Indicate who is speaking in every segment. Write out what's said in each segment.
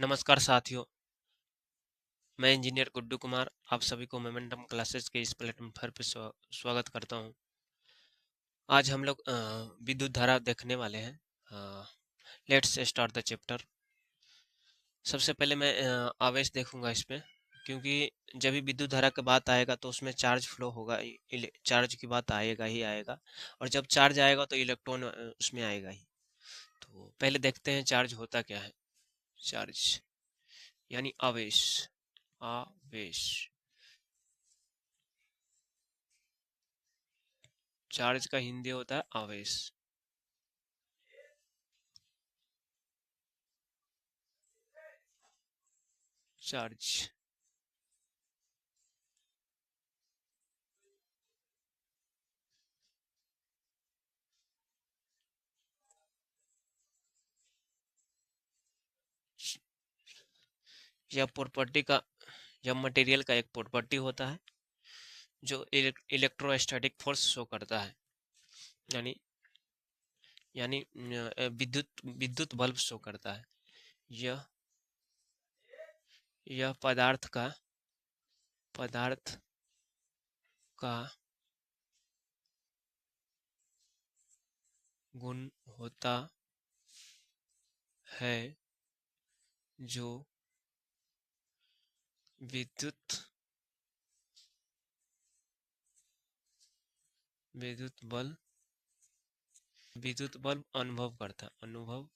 Speaker 1: नमस्कार साथियों, मैं इंजीनियर गुड्डू कुमार आप सभी को मोमेंटम क्लासेस के इस प्लेटफॉर्म पर स्वागत करता हूं। आज हम लोग विद्युत धारा देखने वाले हैं। Let's start the chapter. सबसे पहले मैं आवेश देखूंगा इसमें, क्योंकि जब भी विद्युत धारा की बात आएगा तो उसमें चार्ज फ्लो होगा, चार्ज की बात आएगा ही आएगा। और जब चार्ज आएगा तो इलेक्ट्रॉन उसमें आएगा ही। तो पहले देखते हैं चार्ज होता क्या है। चार्ज यानी आवेश। आवेश, चार्ज का हिंदी होता है आवेश। चार्ज यह प्रॉपर्टी का, यह मटेरियल का एक प्रॉपर्टी होता है जो इलेक्ट्रोस्टैटिक फोर्स शो करता है। यानी यानी विद्युत विद्युत बल्ब शो करता है। यह यह पदार्थ का गुण होता है जो विद्युत विद्युत बल्ब अनुभव करता अनुभव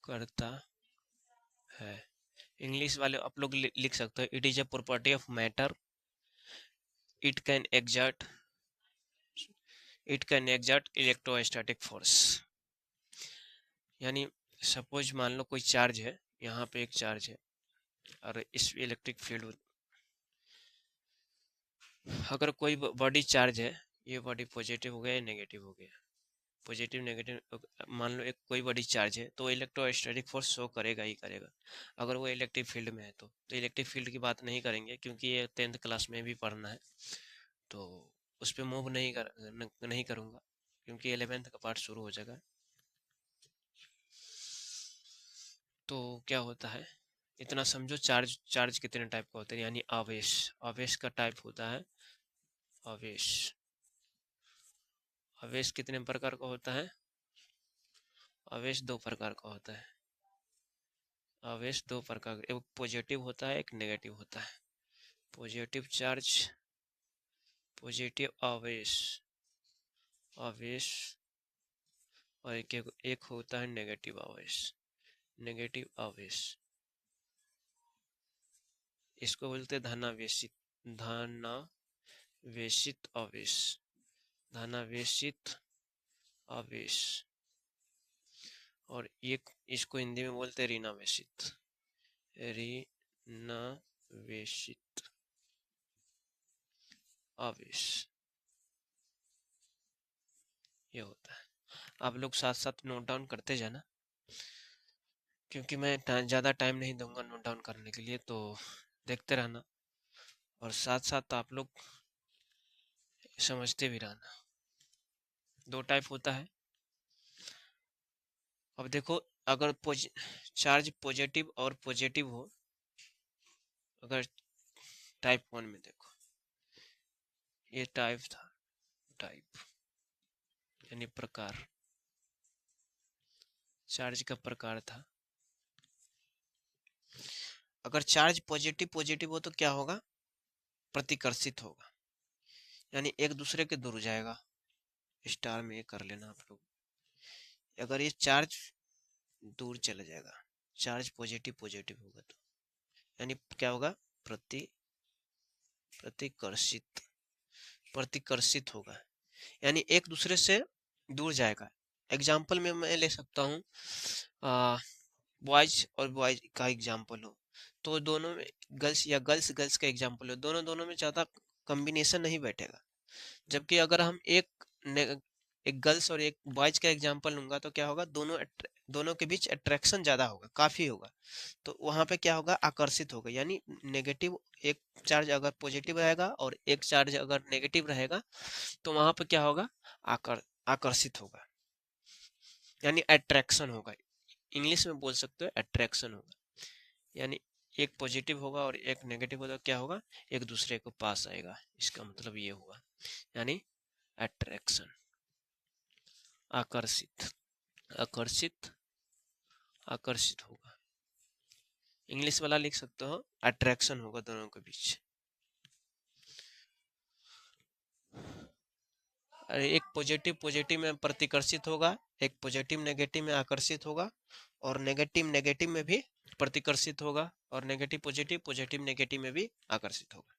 Speaker 1: करता है। इंग्लिश वाले आप लोग लिख सकते हो, it is a property of matter, it can exert electrostatic force. यानी सपोज मान लो कोई चार्ज है, यहाँ पे एक चार्ज है और इस इलेक्ट्रिक फील्ड, अगर कोई बॉडी चार्ज है, ये बॉडी पॉजिटिव हो गया या नेगेटिव हो गया, पॉजिटिव नेगेटिव, मान लो एक कोई बॉडी चार्ज है तो इलेक्ट्रोस्टैटिक फोर्स शो करेगा ही करेगा। अगर वो इलेक्ट्रिक फील्ड में है तो इलेक्ट्रिक फील्ड की बात नहीं करेंगे, क्योंकि ये 10th क्लास में भी पढ़ना है, तो उस पर मूव नहीं करूँगा, क्योंकि 11th का पार्ट शुरू हो जाएगा। तो क्या होता है, इतना समझो। चार्ज कितने टाइप का होता है, यानी आवेश। आवेश का टाइप होता है आवेश। आवेश कितने प्रकार का होता है? आवेश दो प्रकार का होता है। आवेश दो प्रकार, एक पॉजिटिव होता है, एक नेगेटिव होता है। पॉजिटिव चार्ज, पॉजिटिव आवेश आवेश और एक होता है नेगेटिव आवेश। नेगेटिव आवेश, इसको बोलते हैं धनावेशित आवेश। धनावेशित आवेश। और एक इसको हिंदी में बोलते हैं ऋणावेशित। ऋणावेशित आवेश, ये होता है। आप लोग साथ साथ नोट डाउन करते जाना, क्योंकि मैं ज़्यादा टाइम नहीं दूंगा नोट डाउन करने के लिए, तो देखते रहना और साथ साथ आप लोग समझते भी रहना। दो टाइप होता है। अब देखो, अगर चार्ज पॉजिटिव और पॉजिटिव हो, अगर टाइप 1 में देखो, ये टाइप था, टाइप यानी प्रकार, चार्ज का प्रकार था। अगर चार्ज पॉजिटिव पॉजिटिव हो तो क्या होगा? प्रतिकर्षित होगा, यानी एक दूसरे के दूर जाएगा। स्टार में ये कर लेना आप लोग। अगर ये चार्ज दूर चला जाएगा, चार्ज पॉजिटिव पॉजिटिव होगा, तो यानी क्या होगा? प्रतिकर्षित प्रतिकर्षित होगा, यानी एक दूसरे से दूर जाएगा। एग्जाम्पल में मैं ले सकता हूँ, बॉयज और बॉयज का एग्जाम्पल हो, तो दोनों में गर्ल्स या गर्ल्स गर्ल्स का एग्जाम्पल हो, दोनों में ज़्यादा कॉम्बिनेशन नहीं बैठेगा। जबकि अगर हम एक गर्ल्स और एक बॉयज का एग्जांपल लूंगा तो क्या होगा? दोनों के बीच अट्रैक्शन ज्यादा होगा, काफी होगा। तो वहां पे क्या होगा? आकर्षित होगा। यानी नेगेटिव, एक चार्ज अगर पॉजिटिव रहेगा और एक चार्ज अगर नेगेटिव रहेगा, तो वहां पे क्या होगा? आकर्षित होगा। यानी अट्रैक्शन होगा, इंग्लिश में बोल सकते हो अट्रैक्शन होगा। यानी एक पॉजिटिव होगा और एक नेगेटिव होगा, क्या होगा, एक दूसरे को पास आएगा, इसका मतलब ये हुआ, यानी अट्रैक्शन, आकर्षित, आकर्षित, आकर्षित होगा। इंग्लिश वाला लिख सकते हो अट्रैक्शन होगा दोनों के बीच। एक पॉजिटिव पॉजिटिव में प्रतिकर्षित होगा, एक पॉजिटिव नेगेटिव में आकर्षित होगा, और नेगेटिव नेगेटिव में भी प्रतिकर्षित होगा, और नेगेटिव पॉजिटिव, पॉजिटिव नेगेटिव में भी आकर्षित होगा।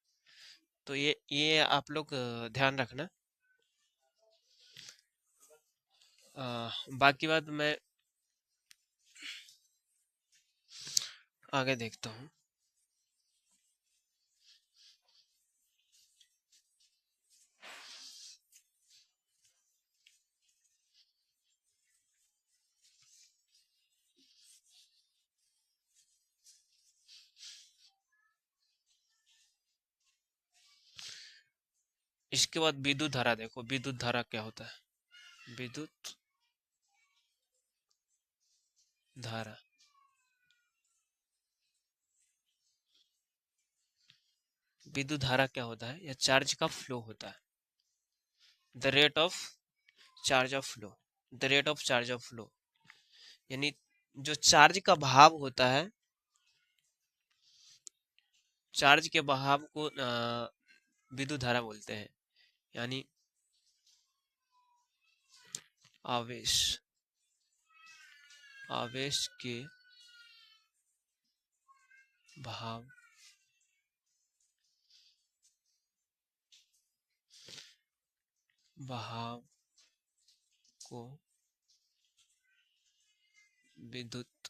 Speaker 1: तो ये आप लोग ध्यान रखना। बाकी बात मैं आगे देखता हूँ। इसके बाद विद्युत धारा देखो, विद्युत धारा क्या होता है, विद्युत धारा, विद्युत धारा क्या होता है, यह चार्ज का फ्लो होता है, the rate of charge of flow, the rate of charge of flow, यानी जो चार्ज का बहाव होता है, चार्ज के बहाव को विद्युत धारा बोलते हैं। यानी आवेश, आवेश के बहाव बहाव को विद्युत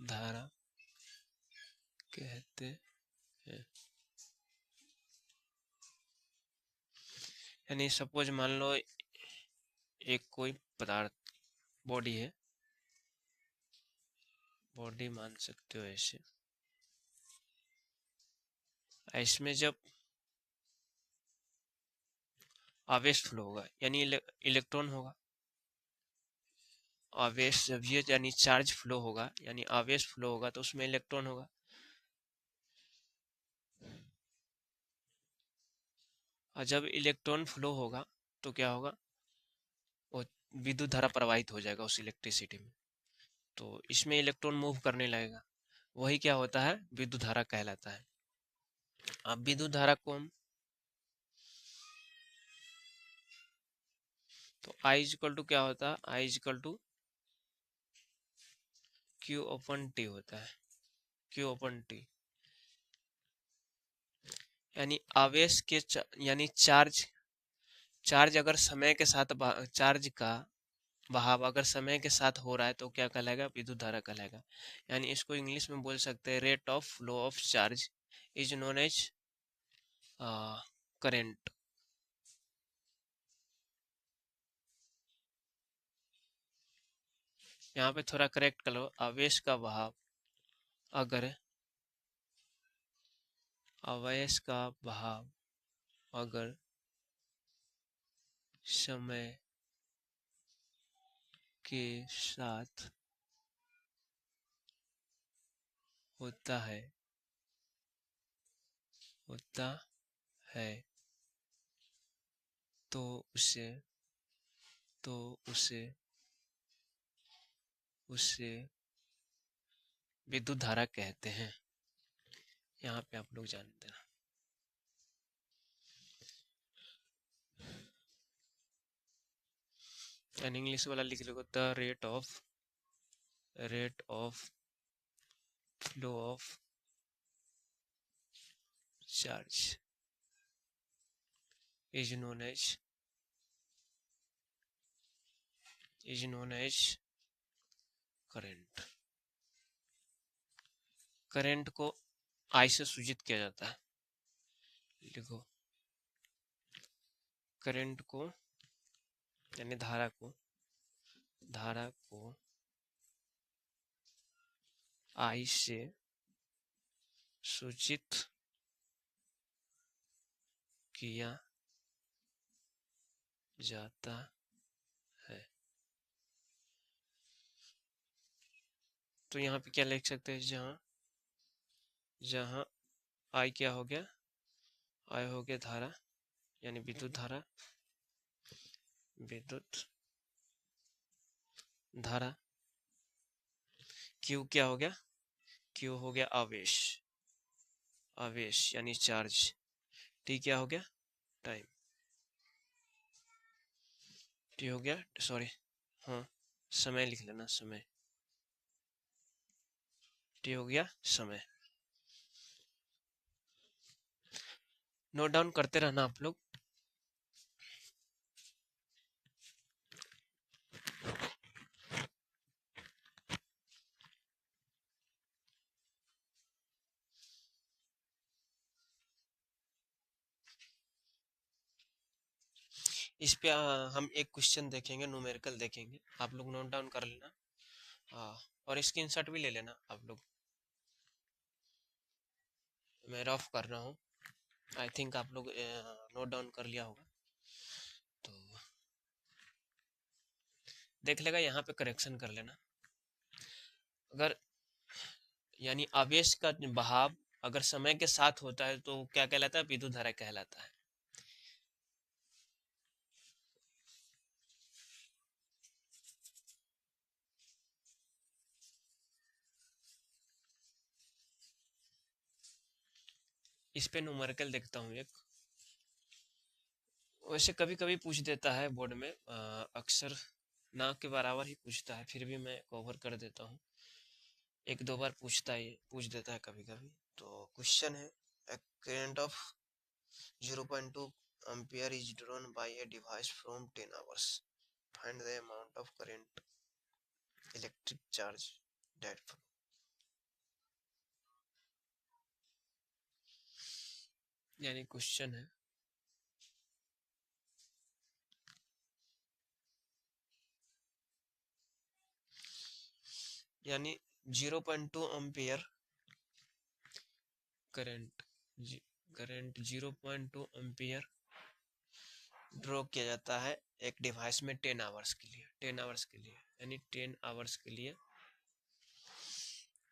Speaker 1: धारा कहते हैं। यानी सपोज मान लो एक कोई पदार्थ, बॉडी है, बॉडी मान सकते हो ऐसे, इसमें जब आवेश फ्लो होगा यानी इलेक्ट्रॉन होगा, आवेश जब ये यानी चार्ज फ्लो होगा यानी आवेश फ्लो होगा तो उसमें इलेक्ट्रॉन होगा, और जब इलेक्ट्रॉन फ्लो होगा तो क्या होगा, वो विद्युत धारा प्रवाहित हो जाएगा उस इलेक्ट्रिसिटी में, तो इसमें इलेक्ट्रॉन मूव करने लगेगा, वही क्या होता है, विद्युत धारा कहलाता है। अब विद्युत धारा को हम, तो I इक्वल टू क्या होता है, I equal to Q upon T होता है, Q अपन T, यानी आवेश के यानी चार्ज, चार्ज अगर समय के साथ चार्ज का बहाव अगर समय के साथ हो रहा है तो क्या कहलाएगा, विद्युत धारा कहलाएगा। यानी इसको इंग्लिश में बोल सकते हैं rate of flow of charge is known as current. यहाँ पे थोड़ा करेक्ट कर लो, आवेश का बहाव अगर, आवेश का बहाव अगर समय के साथ होता है, होता है तो उसे, तो उसे उसे विद्युत धारा कहते हैं। यहाँ पे आप लोग जान देना। एंड इंग्लिश वाला लिख लो, the rate of flow of charge is known as current. Current को आई से सूचित किया जाता है, लिखो करंट को यानी धारा को, धारा को आई से सूचित किया जाता है। तो यहाँ पे क्या लिख सकते हैं, जहाँ जहाँ आई क्या हो गया, आई हो गया धारा, यानी विद्युत धारा, विद्युत धारा। क्यू क्या हो गया, क्यू हो गया आवेश, आवेश यानी चार्ज। टी क्या हो गया, टाइम। टी हो गया, सॉरी, हाँ समय लिख लेना, समय। टी हो गया समय। नोट डाउन करते रहना आप लोग। इस पे हम एक क्वेश्चन देखेंगे, न्यूमेरिकल देखेंगे, आप लोग नोट डाउन कर लेना। हाँ, और स्क्रीनशॉट भी ले लेना आप लोग, मैं रफ कर रहा हूँ। आई थिंक आप लोग नोट डाउन कर लिया होगा, तो देख लेगा, यहाँ पे करेक्शन कर लेना। अगर यानी आवेश का बहाव अगर समय के साथ होता है तो क्या कहलाता है, विद्युत धारा कहलाता है। इस पे न्यूमेरिकल देखता हूँ एक, वैसे कभी कभी पूछ देता है बोर्ड में, अक्सर ना के बराबर ही पूछता है, फिर भी मैं कवर कर देता हूँ। एक दो बार पूछ देता है कभी कभी। तो क्वेश्चन है, a current of 0.2 ampere is drawn by a device from 10 hours. Find the amount of current, electric charge that flow. यानी क्वेश्चन है, यानी 0.2 ampere current, current 0.2 ampere draw किया जाता है एक डिवाइस में 10 आवर्स के लिए, 10 आवर्स के लिए, यानी 10 आवर्स के लिए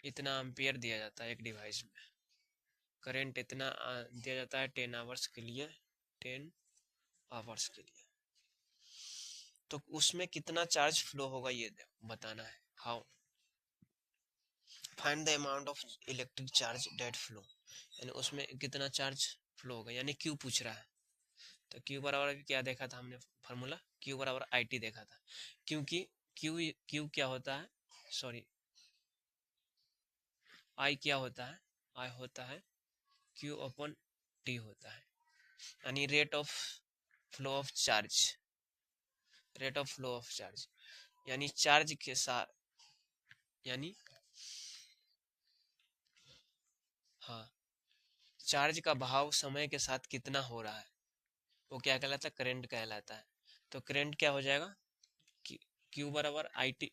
Speaker 1: इतना एम्पियर दिया जाता है एक डिवाइस में, करंट इतना दिया जाता है 10 आवर्स के लिए, 10 आवर्स के लिए। तो उसमें कितना चार्ज फ्लो होगा ये बताना है। How, find the amount of electric charge that flow, यानी उसमें कितना चार्ज फ्लो होगा, यानी क्यू पूछ रहा है। तो क्यू बराबर क्या देखा था हमने फार्मूला, क्यू बराबर आई टी देखा था, क्योंकि क्यू क्यू क्या होता है, सॉरी, आई क्या होता है, आई होता है क्यू अपॉन टी होता है, यानी rate of flow of charge, rate of flow of charge, यानी चार्ज के साथ, यानी हाँ, चार्ज का बहाव समय के साथ कितना हो रहा है वो क्या कहलाता है, करंट कहलाता है। तो करंट क्या हो जाएगा, क्यू बराबर आई टी,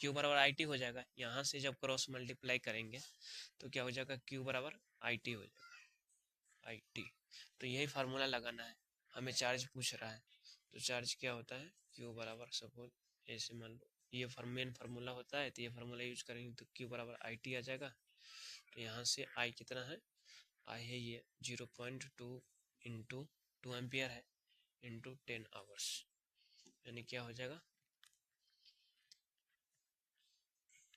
Speaker 1: क्यू बराबर आई टी हो जाएगा, यहाँ से जब क्रॉस मल्टीप्लाई करेंगे तो क्या हो जाएगा, क्यू बराबर आई टी हो जाएगा, आई टी। तो यही फार्मूला लगाना है, हमें चार्ज पूछ रहा है, तो चार्ज क्या होता है, क्यू बराबर, सपोज ऐसे मान लो ये मेन फार्मूला होता है, तो ये फार्मूला यूज करेंगे तो क्यू बराबर आई टी आ जाएगा। तो यहाँ से आई कितना है, आई है ये 0.2 इंटू 2 एम्पियर है, इंटू 10 आवर्स, यानी क्या हो जाएगा,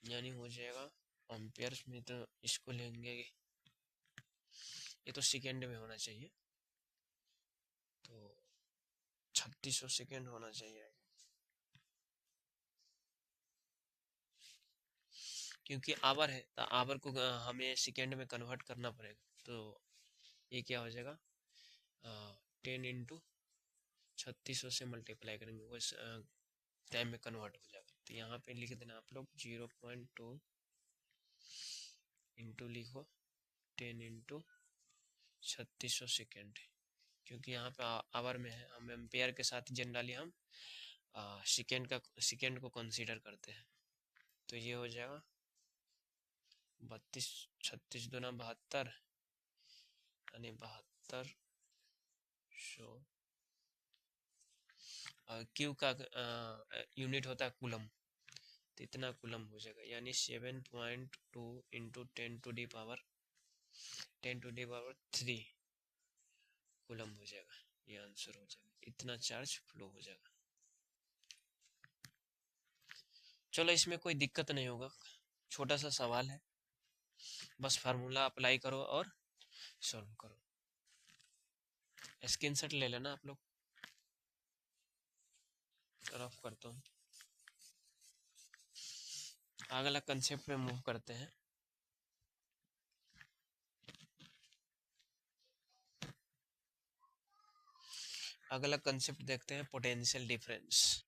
Speaker 1: यानी हो जाएगा एम्पियर्स में, तो इसको लेंगे, ये तो सेकेंड में होना चाहिए, तो 3600 सेकेंड होना चाहिए, क्योंकि आवर है तो आवर को हमें सेकेंड में कन्वर्ट करना पड़ेगा। तो ये क्या हो जाएगा, 10 इंटू 3600 से मल्टीप्लाई करेंगे, वो टाइम में कन्वर्ट हो जाएगा। तो यहाँ पे लिख देना आप लोग 0.2 इंटू लिखो 10 इंटू 3600 सेकेंड, क्योंकि यहाँ पे आवर में है, हम एम्पेयर के साथ जनरली हम सेकेंड को कंसीडर करते हैं। तो ये हो जाएगा 32, 36 दूना 72, यानी 7200। क्यू का यूनिट होता है कूलम, तो इतना कूलम हो जाएगा, यानी 7.2 into 10 to the power 3 coulomb हो जाएगा। ये आंसर हो जाएगा, इतना चार्ज फ्लो हो जाएगा। चलो इसमें कोई दिक्कत नहीं होगा, छोटा सा सवाल है, बस फार्मूला अप्लाई करो और सॉल्व करो। स्क्रीनशॉट ले लेना आप लोग। रफ करता हूँ, अगला कंसेप्ट पे मूव करते हैं। अगला कंसेप्ट देखते हैं, पोटेंशियल डिफरेंस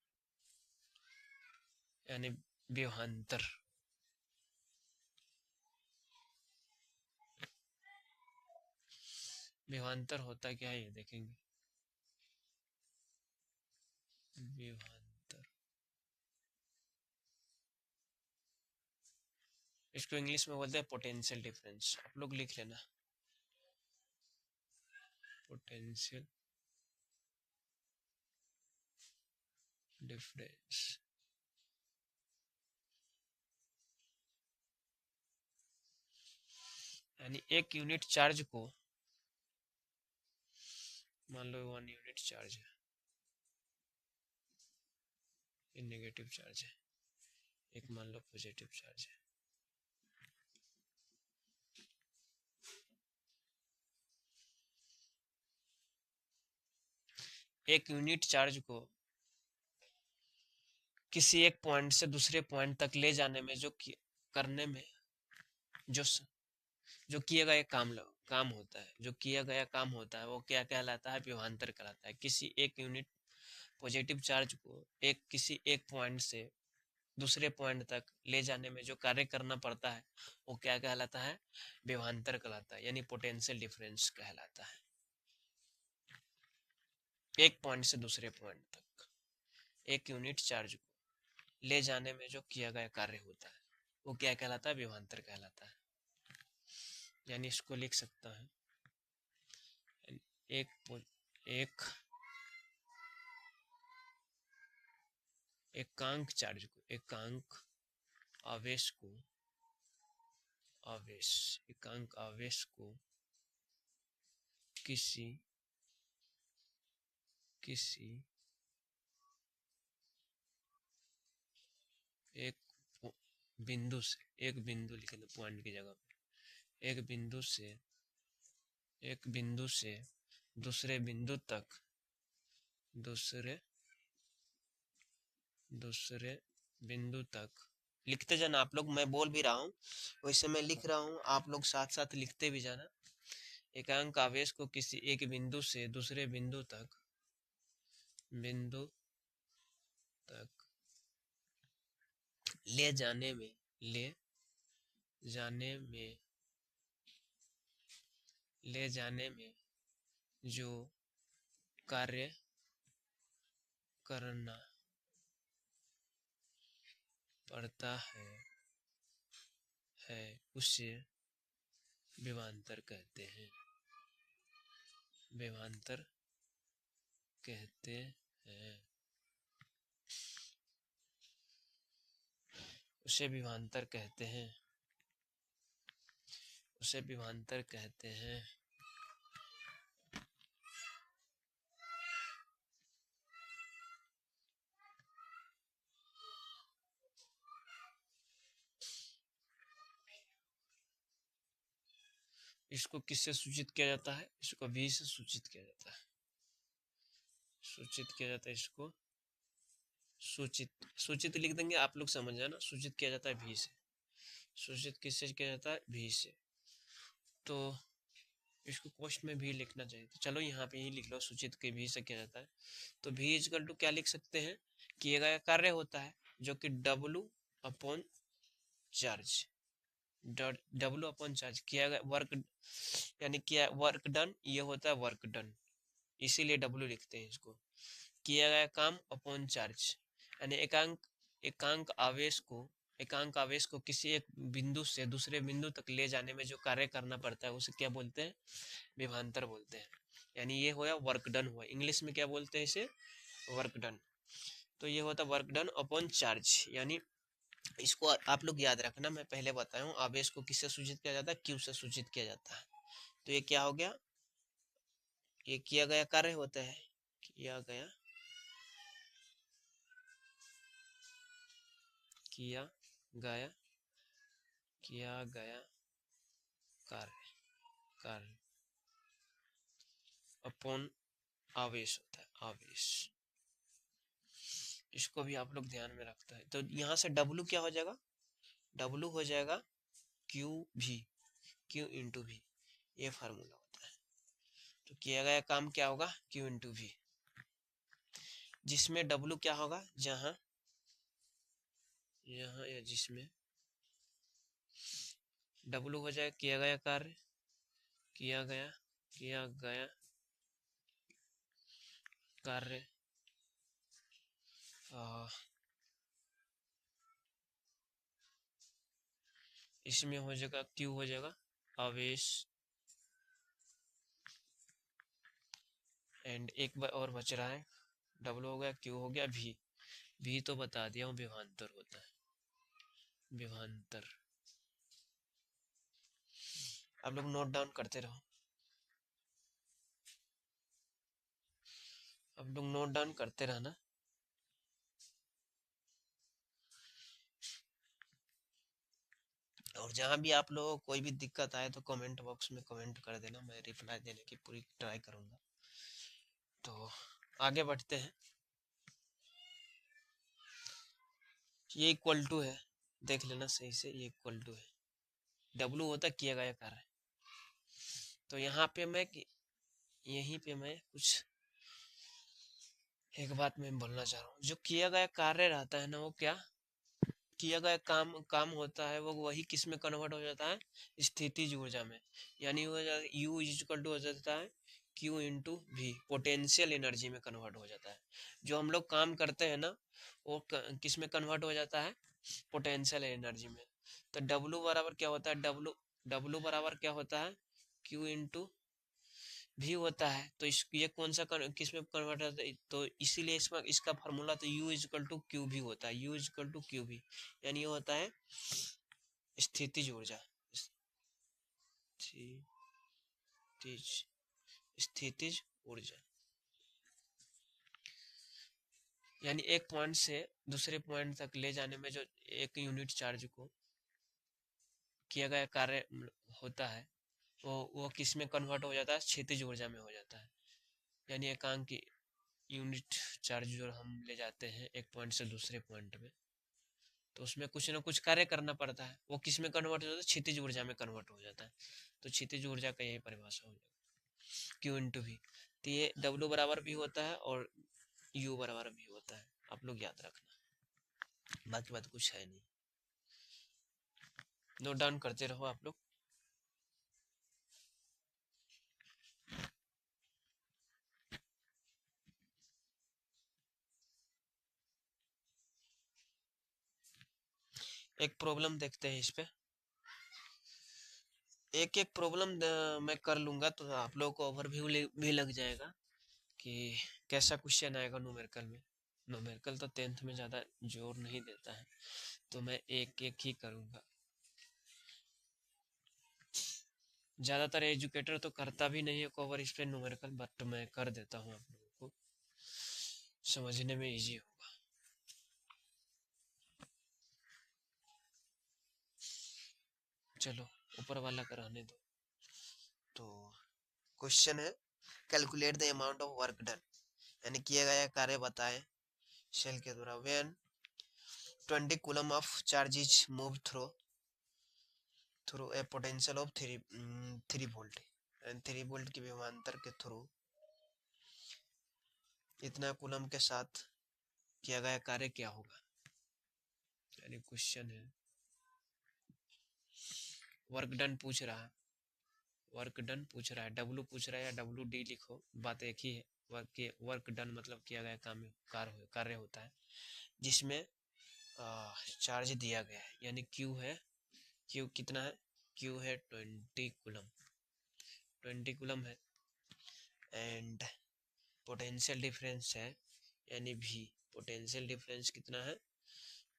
Speaker 1: यानी विभवांतर। विभवांतर होता क्या है ये देखेंगे। विभवांतर, इसको इंग्लिश में बोलते हैं पोटेंशियल डिफरेंस। आप लोग लिख लेना, पोटेंशियल डिफरेंस। यानी एक यूनिट चार्ज को, मान लो 1 यूनिट चार्ज है, ये नेगेटिव चार्ज है, एक मान लो पॉजिटिव चार्ज है। एक यूनिट चार्ज को किसी एक पॉइंट से दूसरे पॉइंट तक ले जाने में करने में जो जो किया गया काम होता है, जो किया गया काम होता है वो क्या कहलाता है? विभवांतर कहलाता है। किसी एक यूनिट पॉजिटिव चार्ज को किसी एक पॉइंट से दूसरे पॉइंट तक ले जाने में जो कार्य करना पड़ता है वो क्या कहलाता है? विभवांतर कहलाता है, यानी पोटेंशियल डिफरेंस कहलाता है। एक पॉइंट से दूसरे पॉइंट तक एक यूनिट चार्ज को ले जाने में जो किया गया कार्य होता है वो क्या कहलाता है? विभवांतर कहलाता है। यानी इसको लिख सकता है, एक एकांक चार्ज को, एकांक आवेश को, एकांक आवेश को किसी एक बिंदु से, एक बिंदु लिख दो पॉइंट की जगह पे, एक बिंदु से दूसरे बिंदु तक लिखते जाना आप लोग। मैं बोल भी रहा हूँ वैसे मैं लिख रहा हूँ, आप लोग साथ साथ लिखते भी जाना। एकांक आवेश को किसी एक बिंदु से दूसरे बिंदु तक ले जाने में जो कार्य करना पड़ता है उसे विभवांतर कहते हैं। विभवांतर कहते हैं, उसे विभवांतर कहते हैं, उसे विभवांतर कहते हैं। इसको किससे सूचित किया जाता है? इसको V से सूचित किया जाता है। इसको सूचित लिख देंगे, आप लोग समझ जाना। सूचित किया जाता है V से। सूचित किससे किया जाता है? V से। तो इसको क्वेश्चन में भी लिखना चाहिए, तो चलो यहाँ पे ही लिख लो, सूचित के V से किया जाता है। तो V इक्वल टू क्या लिख सकते हैं? किया गया कार्य होता है जो कि W upon charge, W upon charge किया गया वर्क, यानी किया वर्क डन, ये होता है वर्क डन, इसीलिए W लिखते हैं इसको। किया गया काम अपॉन चार्ज, यानी एकांक आवेश को किसी एक बिंदु से दूसरे बिंदु तक ले जाने में जो कार्य करना पड़ता है उसे क्या बोलते हैं? विभवांतर बोलते हैं। यानी ये होया वर्क डन हुआ, इंग्लिश में क्या बोलते हैं इसे? Work done. तो ये होता वर्क डन अपॉन चार्ज, यानी इसको आप लोग याद रखना, मैं पहले बताया हूँ आवेश को किससे सूचित किया जाता है, क्यू से सूचित किया जाता है। तो ये क्या हो गया, ये किया गया कार्य होता है, किया गया किया गया किया गया कार्य कार्य अपॉन आवेश होता है, आवेश। इसको भी आप लोग ध्यान में रखते हैं। तो यहाँ से W क्या हो जाएगा, W हो जाएगा क्यू भी, क्यू इंटू भी, ये फार्मूला होता है। तो किया गया काम क्या होगा, क्यू इंटू भी, जिसमें W क्या होगा, जहां यहाँ या जिसमें W हो जाए किया गया कार्य, किया गया कार्य इसमें हो जाएगा Q हो जाएगा आवेश, एंड एक बार और बच रहा है, W हो गया, Q हो गया, भी तो बता दिया हूँ, विभवांतर होता है, विभवांतर। आप लोग नोट डाउन करते रहो, आप लोग नोट डाउन करते रहना। और जहां भी आप लोगों को कोई भी दिक्कत आए तो कमेंट बॉक्स में कमेंट कर देना, मैं रिप्लाई देने की पूरी ट्राई करूंगा। तो आगे बढ़ते हैं। ये इक्वल टू है, देख लेना सही से, ये इक्वल टू है, W होता है किया गया कार्य। तो यहाँ पे मैं यहीं पे मैं कुछ एक बात मैं बोलना चाह रहा हूँ, जो किया गया कार्य रहता है ना, वो क्या किया गया काम होता है, वो वही किस में कन्वर्ट हो जाता है, स्थितिज ऊर्जा में। यानी वो U इक्वल टू हो जाता है Q इंटू भी, पोटेंशियल एनर्जी में कन्वर्ट हो जाता है। जो हम लोग काम करते हैं ना, वो किस में कन्वर्ट हो जाता है, पोटेंशियल एनर्जी में। तो W बराबर क्या होता है, W बराबर क्या होता है, Q इंटू भी होता है। तो ये कौन सा किस में कन्वर्ट होता है, तो इसीलिए इसमें इसका फार्मूला तो U इक्वल टू क्यू भी होता है, U इक्वल टू क्यू भी, यानी ये होता है स्थितिज ऊर्जा, स्थितिज स्थितिज ऊर्जा। यानी एक पॉइंट से दूसरे पॉइंट तक ले जाने में जो एक यूनिट चार्ज को किया गया कार्य होता है, वो किस में कन्वर्ट हो जाता है, क्षैतिज ऊर्जा में हो जाता है। यानी एकांक की यूनिट चार्ज जो हम ले जाते हैं एक पॉइंट से दूसरे पॉइंट में, तो उसमें कुछ ना कुछ कार्य करना पड़ता है, वो किस में कन्वर्ट हो जाता है, क्षैतिज ऊर्जा में कन्वर्ट हो जाता है। तो क्षैतिज ऊर्जा का यही परिभाषा हो जाएगा, क्यू इंटू भी। तो ये W बराबर भी होता है और U बराबर भी होता है, आप लोग याद रखना, बाकी बात कुछ है नहीं, नोट डाउन करते रहो आप लोग। एक प्रॉब्लम देखते हैं इस पे, एक एक प्रॉब्लम मैं कर लूंगा, तो आप लोगों को ओवरव्यू भी लग जाएगा कि कैसा क्वेश्चन आएगा न्यूमेरिकल में। न्यूमेरिकल तो 10th में ज़्यादा जोर नहीं देता है, तो मैं एक एक ही करूँगा। ज़्यादातर एजुकेटर तो करता भी नहीं है कवर इस पे न्यूमेरिकल, बट मैं कर देता हूँ, आप लोगों को समझने में इजी होगा। चलो ऊपर वाला कराने दो। तो क्वेश्चन है, calculate the amount of work done, यानी किया गया कार्य बताएं सेल के द्वारा, when 20 coulomb of charge is move through a potential of 3 volt, and 3 volt के विभवांतर के थ्रू इतना कूलम के साथ किया गया कार्य क्या होगा। यानी क्वेश्चन है, वर्क डन पूछ रहा है, वर्क डन पूछ रहा है, W पूछ रहा है या WD लिखो, बात एक ही है। वर्क डन मतलब किया गया काम कार्य होता है जिसमें चार्ज दिया गया है, यानी Q है, Q कितना है, Q है 20 कूलम है, एंड पोटेंशियल डिफरेंस है, यानी V, पोटेंशियल डिफरेंस कितना है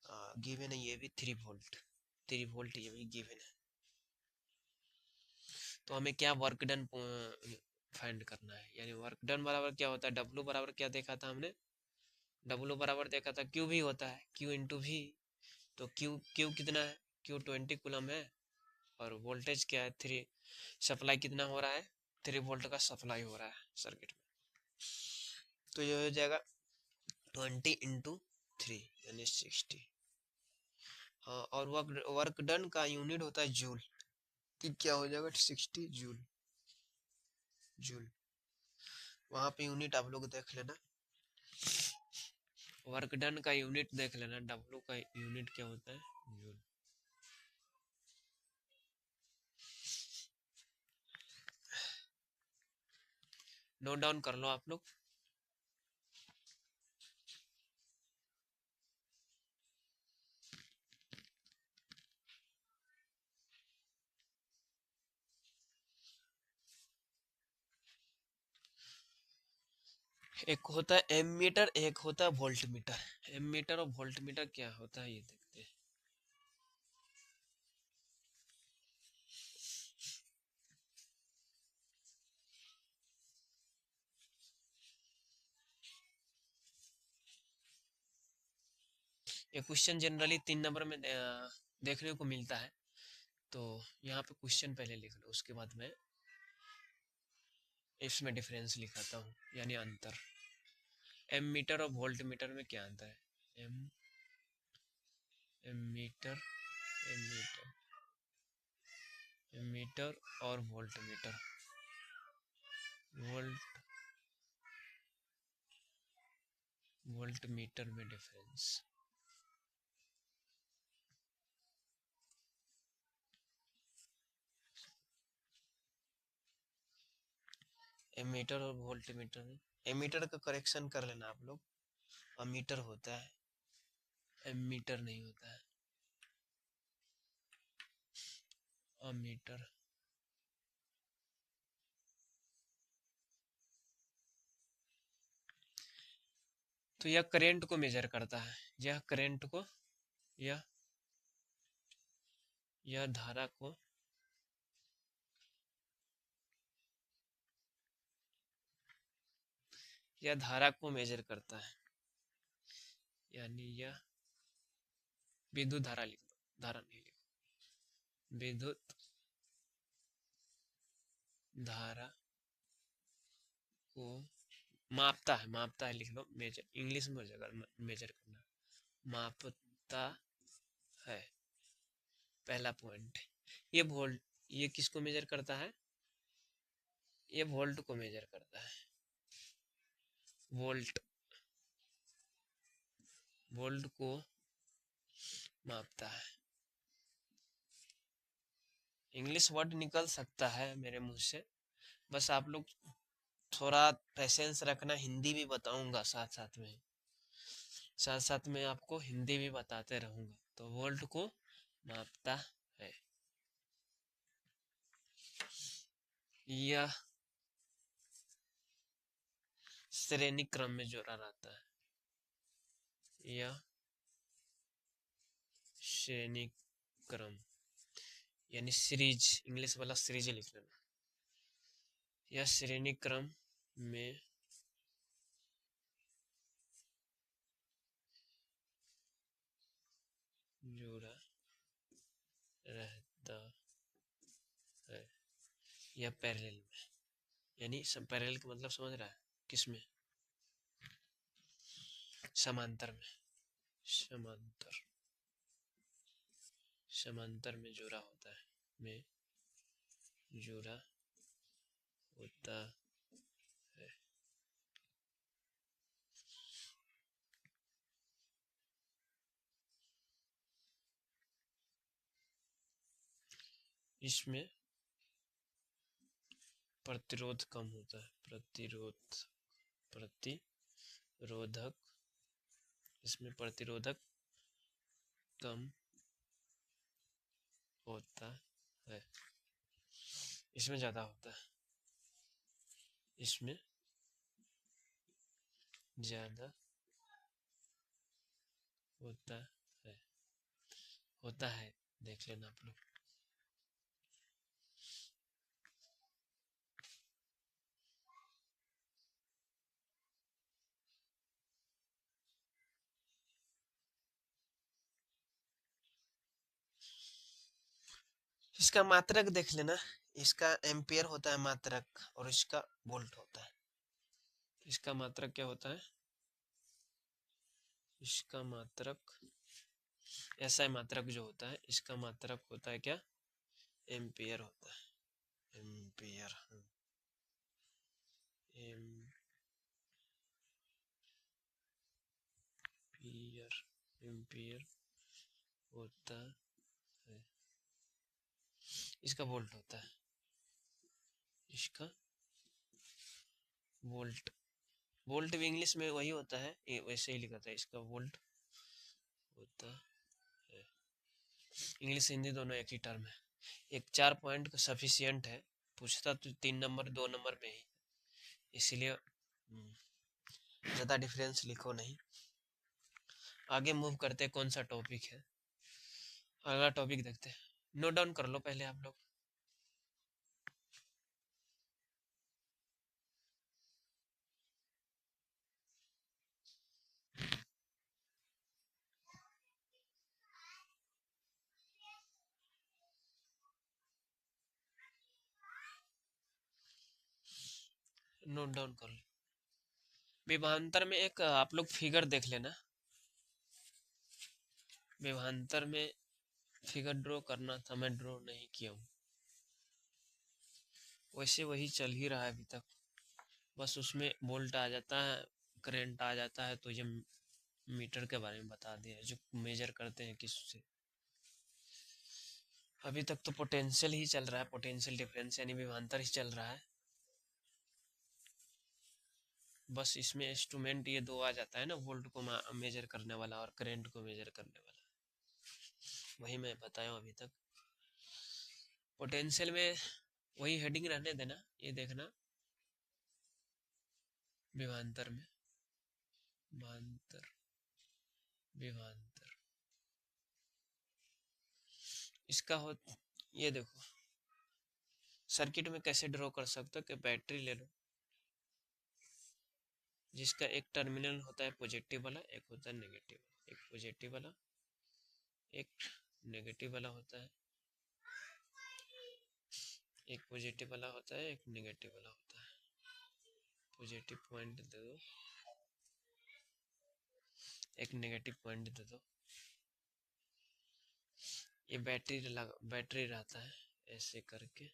Speaker 1: गिवन है ये भी 3 वोल्ट, 3 वोल्ट ये भी गिवन है। तो हमें क्या वर्क डन फाइंड करना है, यानी वर्क डन बराबर क्या होता है, डब्लू बराबर क्या देखा था हमने, डब्लू बराबर देखा था क्यू भी होता है, क्यू इंटू भी। तो क्यू कितना है, क्यू 20 कूलम है, और वोल्टेज क्या है 3, सप्लाई कितना हो रहा है, 3 वोल्ट का सप्लाई हो रहा है सर्किट में। तो ये हो जाएगा 20 × 3 यानी 60। हाँ, और वर्क डन का यूनिट होता है जूल, तो क्या हो जाएगा 60 जूल। जूल वहां पे यूनिट आप लोग देख लेना, वर्क डन का यूनिट देख लेना, डब्लू का यूनिट क्या होता है, जूल। नोट डाउन कर लो आप लोग। एक होता है एम मीटर, एक होता है वोल्ट मीटर। एम मीटर और वोल्ट मीटर क्या होता है ये देखते हैं। ये क्वेश्चन जनरली 3 नंबर में देखने को मिलता है, तो यहाँ पे क्वेश्चन पहले लिख लो, उसके बाद मैं इसमें डिफरेंस लिखाता हूँ, यानी अंतर। एम मीटर और वोल्ट मीटर में क्या अंतर है, am ammeter, ammeter, ammeter और voltmeter, volt voltmeter में डिफरेंस। एमीटर और वोल्ट मीटर में, एमीटर का करेक्शन कर लेना आप लोग, अमीटर होता है, एमीटर नहीं होता है, अमीटर। तो यह करंट को मेजर करता है, यह करंट को, यह यह धारा को यह धारा को मेजर करता है, यानी यह विद्युत धारा लिख दो, धारा नहीं लिखो, विद्युत धारा को मापता है लिख लो, मेजर इंग्लिश में हो जाएगा, मेजर करना, मापता है, पहला पॉइंट। ये किसको मेजर करता है, ये वोल्ट को मेजर करता है, वोल्ट वोल्ट को मापता है। इंग्लिश वर्ड निकल सकता है मेरे मुंह से, बस आप लोग थोड़ा पेशेंस रखना, हिंदी भी बताऊंगा साथ साथ में आपको हिंदी भी बताते रहूंगा। तो वोल्ट को मापता है, यह श्रेणी क्रम में जोड़ा रहता है, यह श्रेणी क्रम यानी सीरीज, इंग्लिश वाला सीरीज लिख लेना, यह श्रेणी क्रम में जुड़ा रहता है, यह पैरेलल में, यानी सब पैरेलल का मतलब समझ रहा है, किसमें, समांतर में, समांतर में जुड़ा होता है, में जुड़ा होता है। इसमें प्रतिरोध कम होता है, प्रतिरोधक, इसमें प्रतिरोधक कम होता है, इसमें ज्यादा होता है, इसमें ज्यादा होता है। होता है, देख लेना आप लोग। इसका मात्रक देख लेना, इसका एम्पियर होता है मात्रक, और इसका वोल्ट होता है। इसका मात्रक क्या होता है? इसका मात्रक ऐसा मात्रक जो होता है, इसका मात्रक होता है क्या? एम्पियर होता है। एम्पियर, एम्पियर, एम्पियर होता है। इसका वोल्ट होता है, इसका वोल्ट। वोल्ट भी इंग्लिश में वही होता है, वैसे ही लिखा था, इसका वोल्ट होता है। इंग्लिश हिंदी दोनों एक ही टर्म है। एक 4 पॉइंट का सफिशियंट है, पूछता तो 3 नंबर 2 नंबर में ही, इसलिए ज़्यादा डिफरेंस लिखो नहीं। आगे मूव करते, कौन सा टॉपिक है? अगला टॉपिक देखते हैं, नोट डाउन कर लो पहले आप लोग। नोट डाउन कर लो। विभवांतर में एक आप लोग फिगर देख लेना। विभवांतर में फिगर ड्रॉ करना था, मैं ड्रॉ नहीं किया हूँ। वैसे वही चल ही रहा है अभी तक, बस उसमें वोल्ट आ जाता है, करंट आ जाता है, तो ये मीटर के बारे में बता दिया जो मेजर करते हैं किससे। अभी तक तो पोटेंशियल ही चल रहा है, पोटेंशियल डिफरेंस यानी विभवांतर ही चल रहा है। बस इसमें इंस्ट्रूमेंट ये दो आ जाता है ना, वोल्ट को मेजर करने वाला और करंट को मेजर करने वाला, वही मैं बताया हूँ अभी तक। पोटेंशियल में वही हेडिंग रहने देना, ये देखना विभवांतर में, विभवांतर, विभवांतर इसका हो। ये देखो सर्किट में कैसे ड्रॉ कर सकते हो कि बैटरी ले लो, जिसका एक टर्मिनल होता है पॉजिटिव वाला, एक होता है नेगेटिव, एक पॉजिटिव वाला एक नेगेटिव वाला होता है, एक पॉजिटिव वाला होता है, एक नेगेटिव वाला होता है। पॉजिटिव पॉइंट दे दो, एक नेगेटिव पॉइंट दे दो। ये बैटरी रहता है, ऐसे करके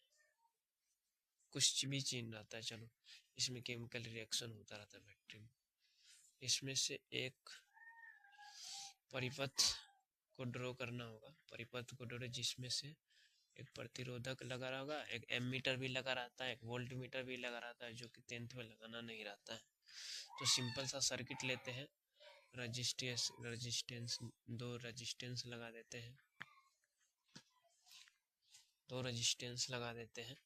Speaker 1: कुछ भी चिन्ह रहता है। चलो, इसमें केमिकल रिएक्शन होता रहता है बैटरी में। इसमें से एक परिपथ को ड्रॉ करना होगा, परिपथ को ड्रॉ, जिसमें से एक प्रतिरोधक लगा होगा, एक एमीटर भी लगा रहता है, एक वोल्ट मीटर भी लगा रहता है, जो कि 10th में लगाना नहीं रहता है। तो सिंपल सा सर्किट लेते हैं, रजिस्टेंस दो रजिस्टेंस लगा देते हैं, दो रजिस्टेंस लगा देते हैं।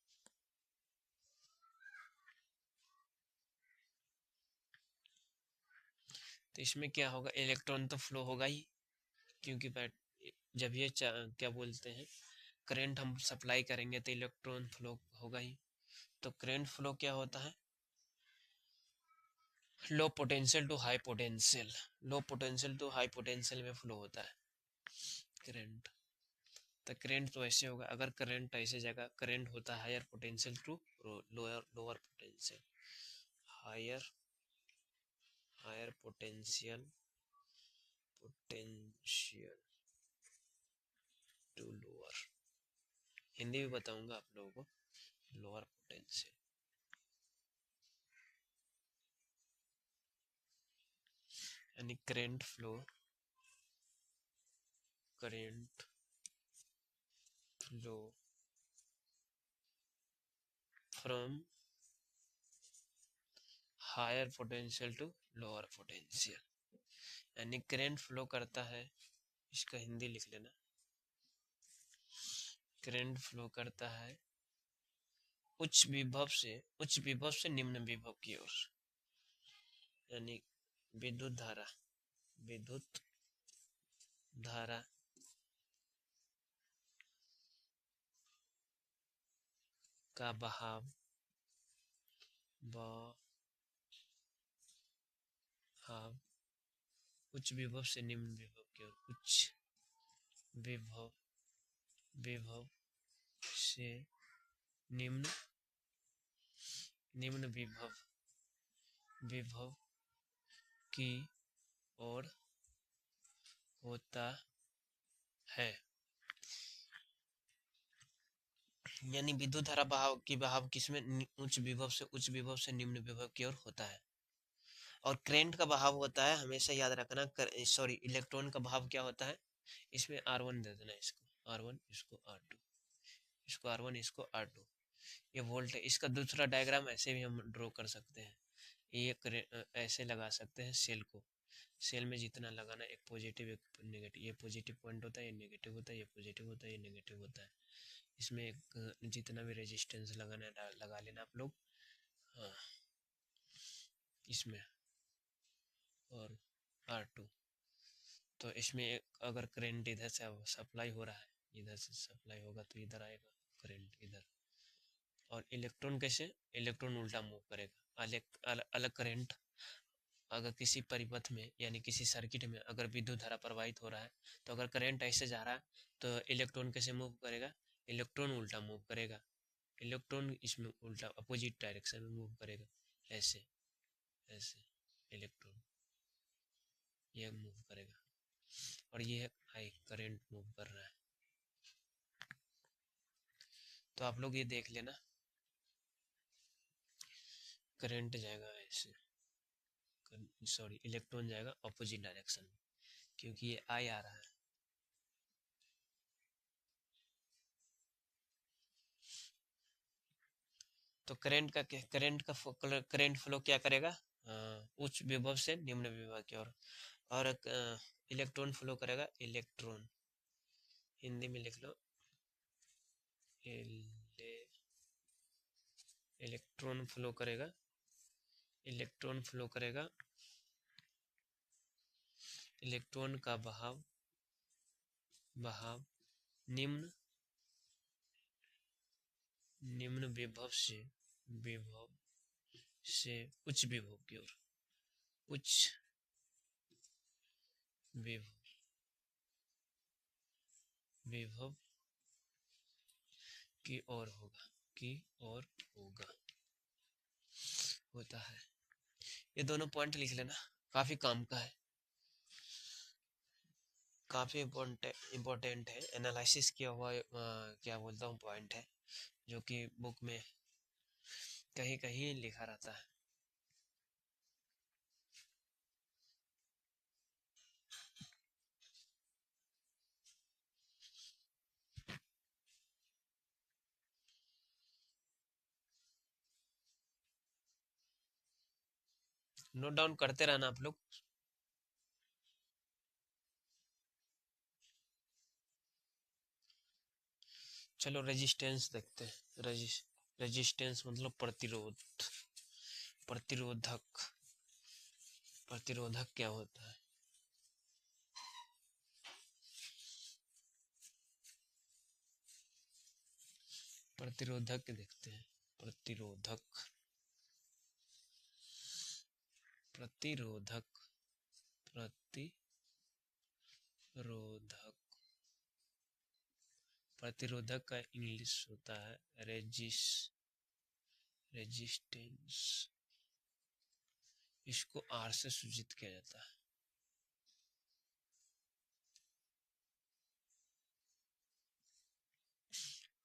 Speaker 1: तो इसमें क्या होगा, इलेक्ट्रॉन तो फ्लो होगा ही, क्योंकि जब ये क्या बोलते हैं, करंट हम सप्लाई करेंगे तो इलेक्ट्रॉन फ्लो होगा ही। तो करंट फ्लो क्या होता है, low potential to high potential, low potential to high potential में फ्लो होता है करंट। तो करंट तो ऐसे होगा, अगर करंट ऐसे जगह करंट होता है higher potential to lower potential, higher higher potential potential to lower, Hindi भी बताऊंगा आप लोगों को, लोअर पोटेंशियल। यानी current flow from higher potential to lower potential, यानी करंट फ्लो करता है, इसका हिंदी लिख लेना, करंट फ्लो करता है उच्च विभव से निम्न विभव की ओर, यानी विद्युत धारा का बहाव उच्च विभव से निम्न विभव की ओर, उच्च विभव से निम्न विभव की ओर होता है। यानी विद्युत धारा बहाव किसमें, उच्च विभव से निम्न विभव की ओर होता है। और करंट का बहाव होता है, हमेशा याद रखना, इलेक्ट्रॉन का बहाव क्या होता है, इसमें R1 दे देना, इसको R1, इसको R2, इसको R1, इसको R2। ये वोल्ट है। इसका दूसरा डायग्राम ऐसे भी हम ड्रॉ कर सकते हैं। ये ऐसे लगा सकते हैं सेल को। सेल में जितना लगाना, एक पॉजिटिव एक नेगेटिव, ये पॉजिटिव पॉइंट होता है, ये नेगेटिव होता है, ये पॉजिटिव होता है, ये नेगेटिव होता है। इसमें एक जितना भी रेजिस्टेंस लगाना है लगा लेना आप लोग। हाँ, इसमें और R2। तो इसमें अगर करंट इधर से सप्लाई हो रहा है, इधर से सप्लाई होगा तो इधर आएगा करंट इधर। और इलेक्ट्रॉन कैसे, इलेक्ट्रॉन उल्टा मूव करेगा। अलग करंट अगर किसी परिपथ में यानी किसी सर्किट में अगर विद्युत धारा प्रवाहित हो रहा है, तो अगर करंट ऐसे जा रहा है तो इलेक्ट्रॉन कैसे मूव करेगा, इलेक्ट्रॉन उल्टा मूव करेगा। इलेक्ट्रॉन इसमें उल्टा अपोजिट डायरेक्शन में मूव करेगा, ऐसे ऐसे इलेक्ट्रॉन ये मूव करेगा। और ये हाई करंट मूव कर रहा है। तो आप लोग ये देख लेना, करंट जाएगा ऐसे, इलेक्ट्रॉन जाएगा अपोजिट डायरेक्शन में, क्योंकि ये आई आ रहा है। तो करंट फ्लो क्या करेगा, उच्च विभव से निम्न विभव की ओर। और इलेक्ट्रॉन फ्लो करेगा, इलेक्ट्रॉन हिंदी में लिख लो, इलेक्ट्रॉन फ्लो करेगा, इलेक्ट्रॉन का बहाव निम्न विभव से उच्च विभव की ओर, उच्च विभव की ओर होता है। ये दोनों पॉइंट लिख लेना, काफी काम का है, काफी इम्पोर्टेंट है, एनालिसिस किया हुआ क्या बोलता हूँ पॉइंट है, जो कि बुक में कहीं कहीं लिखा रहता है। नोट डाउन करते रहना आप लोग। चलो रेजिस्टेंस देखते हैं। रेजिस्टेंस मतलब प्रतिरोधक क्या होता है। प्रतिरोधक देखते हैं। प्रतिरोधक का इंग्लिश होता है रेजिस्टेंस। इसको R से सूचित किया जाता है।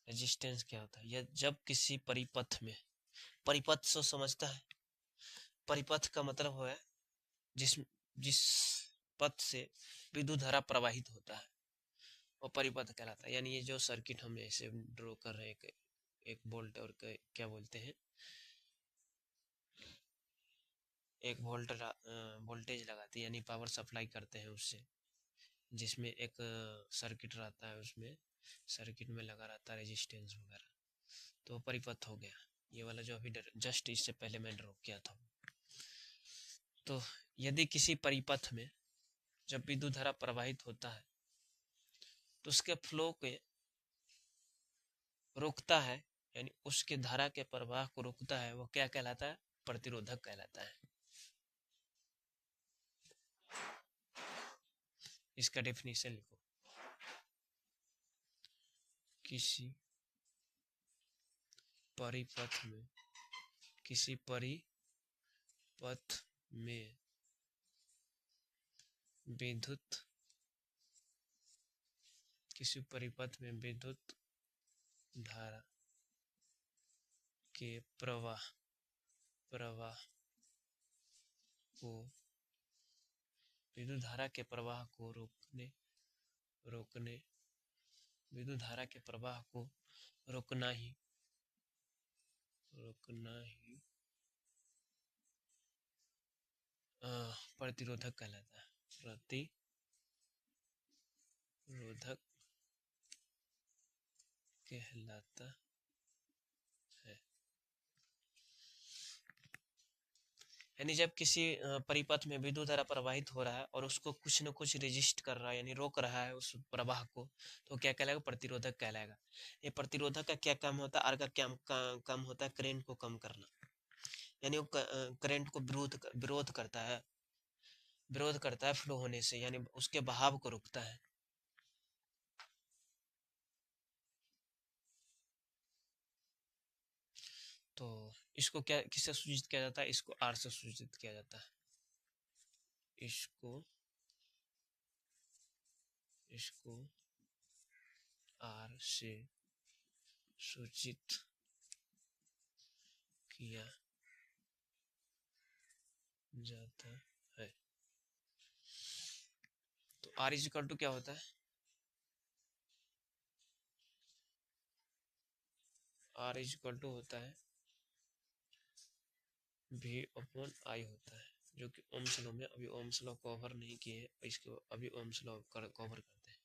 Speaker 1: रेजिस्टेंस क्या होता है, यह जब किसी परिपथ में, परिपथ से समझता है, परिपथ का मतलब है जिस पथ से विद्युत धारा प्रवाहित होता है वो परिपथ कहलाता है। यानी ये जो सर्किट हम ऐसे ड्रॉ कर रहे हैं, एक वोल्ट और क्या बोलते हैं, एक वोल्टेज लगाते हैं, यानी पावर सप्लाई करते हैं उससे, जिसमें एक सर्किट रहता है, उसमें सर्किट में लगा रहता है रेजिस्टेंस वगैरह, तो परिपथ हो गया। ये वाला जो अभी जस्ट इससे पहले मैं ड्रॉ किया था। तो यदि किसी परिपथ में जब विद्युत धारा प्रवाहित होता है तो उसके फ्लो के रोकता है यानी उसके धारा के प्रवाह को रोकता है, वो क्या कहलाता है? प्रतिरोधक कहलाता है। इसका डेफिनेशन लिखो। किसी परिपथ में विद्युत धारा के प्रवाह को विद्युत धारा के प्रवाह को विद्युत धारा के प्रवाह को रोकना ही प्रतिरोधक कहलाता है। प्रतिरोधक कहलाता है। यानी जब किसी परिपथ में विद्युत धारा प्रवाहित हो रहा है और उसको कुछ न कुछ रेजिस्ट कर रहा है, यानी रोक रहा है उस प्रवाह को, तो क्या कहलाएगा? प्रतिरोधक कहलाएगा। ये प्रतिरोधक का क्या काम होता है? आर का क्या काम होता है? करंट को कम करना, यानी वो करंट को विरोध करता है फ्लो होने से, यानी उसके बहाव को रोकता है। तो इसको क्या किससे सूचित किया जाता है? इसको आर से सूचित किया जाता है। इसको आर से सूचित किया जाता है। तो आर इज इक्वल टू क्या होता है? आर इज इक्वल टू होता है V अपॉन आई होता है, जो कि ओम्स लॉ में, अभी ओम्स लॉ कवर नहीं किए, इसको अभी ओम्स लॉ कवर करते हैं।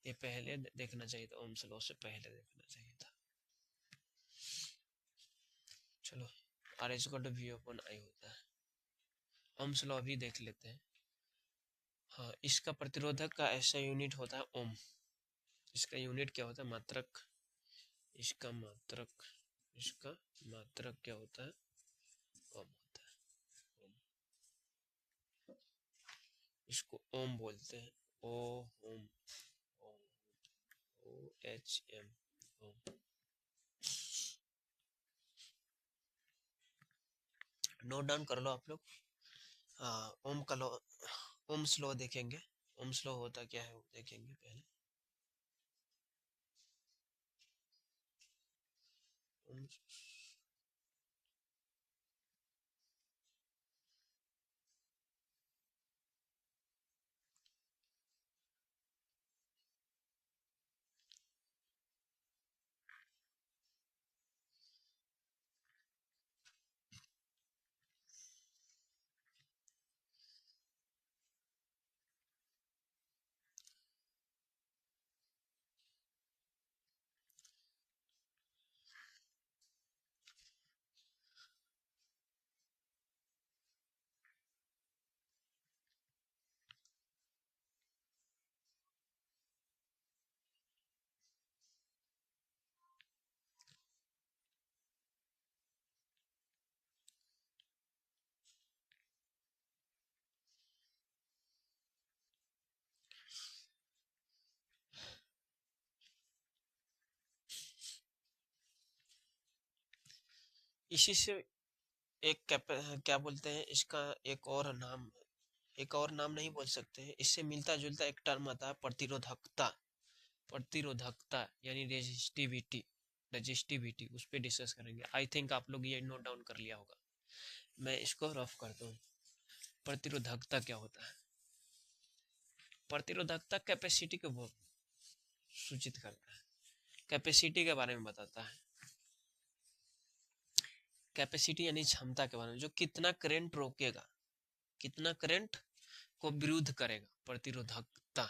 Speaker 1: ये पहले देखना चाहिए था, ओम्स लॉ से पहले देखना चाहिए था। चलो, R is equal to V upon I होता है। ओम्स लॉ भी देख लेते हैं। हाँ, इसका प्रतिरोधक का ऐसा यूनिट होता है ओम। इसका यूनिट क्या होता है? मात्रक। इसका मात्रक क्या होता है? ओम होता है। ओम। इसको ओम बोलते हैं। ओम OHM ओम। नोट डाउन कर लो आप लोग। ओम का लॉ, ओम्स लॉ देखेंगे। ओम्स लॉ होता क्या है वो देखेंगे पहले। ओम्स इसी से एक क्या बोलते हैं इसका, एक और नाम नहीं बोल सकते हैं, इससे मिलता जुलता एक टर्म आता है प्रतिरोधकता यानी रेजिस्टिविटी उस पर डिस्कस करेंगे। आई थिंक आप लोग ये नोट डाउन कर लिया होगा, मैं इसको रफ करता हूँ। प्रतिरोधकता क्या होता है? प्रतिरोधकता कैपेसिटी को सूचित करता है, कैपेसिटी के बारे में बताता है। कैपेसिटी यानी क्षमता के बारे में, जो कितना करंट रोकेगा, कितना करंट को विरुद्ध करेगा। प्रतिरोधकता,